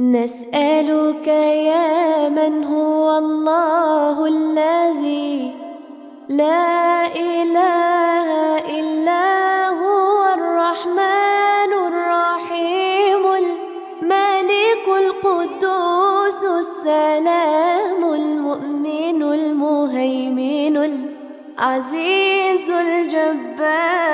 نسألك يا من هو الله الذي لا إله إلا هو الرحمن الرحيم الملك القدوس السلام المؤمن المهيمن العزيز الجبار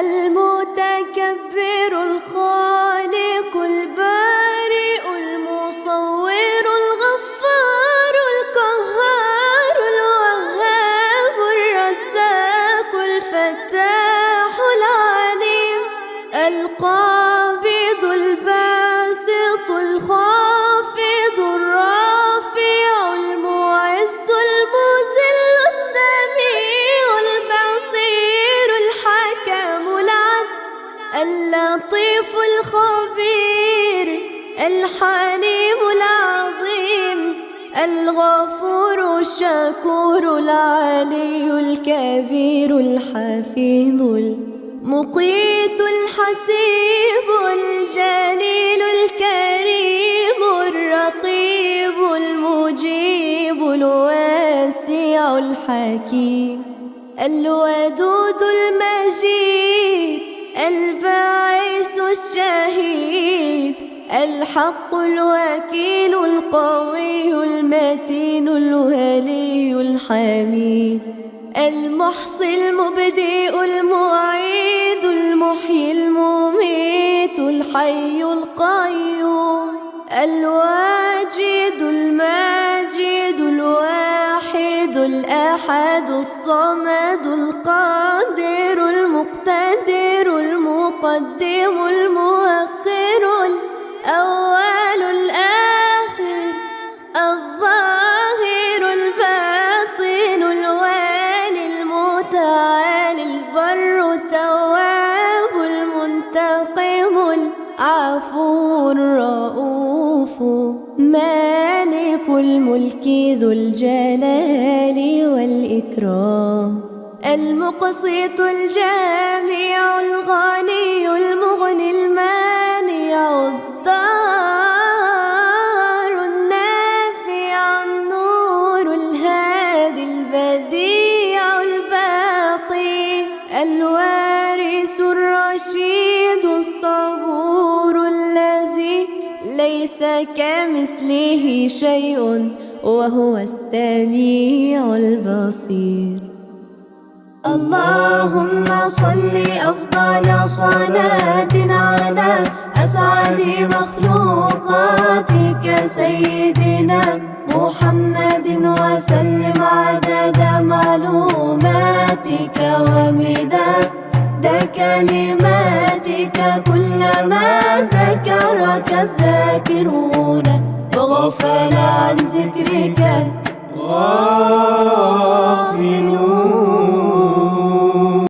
المتكبر الخالق البارئ المصور الغفار القهار الوهاب الرزاق الفتاح العليم القابض الباسط الخافض الرافع المعز المذل السميع البصير الحكم العدل اللطيف الخبير الحليم العظيم الغفور الشكور العلي الكبير الحفيظ المقيت الحسيب الجليل الكريم الرقيب المجيب الواسع الحكيم الودود المجيد الباعث الشهيد الحق الوكيل القوي المتين الولي الحميد المحصي المبدئ المعيد المحيي المميت الحي القيوم الواجد الماجد الواحد الأحد الصمد القادر المقتدر المقدم المؤخر الأول الآخر الظاهر الباطن الوالي المتعالي البر التواب المنتقم العفو الرؤوف مالك الملك ذو الجلال والإكرام المقسط الجامع الغني المغني المانع الضار النافع النور الهادي البديع الباقي الوارث الرشيد الصبور الذي ليس كمثله شيء وهو السميع البصير. اللهم صل أفضل صلاة على أسعد مخلوقاتك سيدنا محمد وسلم عدد معلوماتك ومداد كلماتك كلما ذكرك الذاكرون وغفل عن ذكرك الغافلون.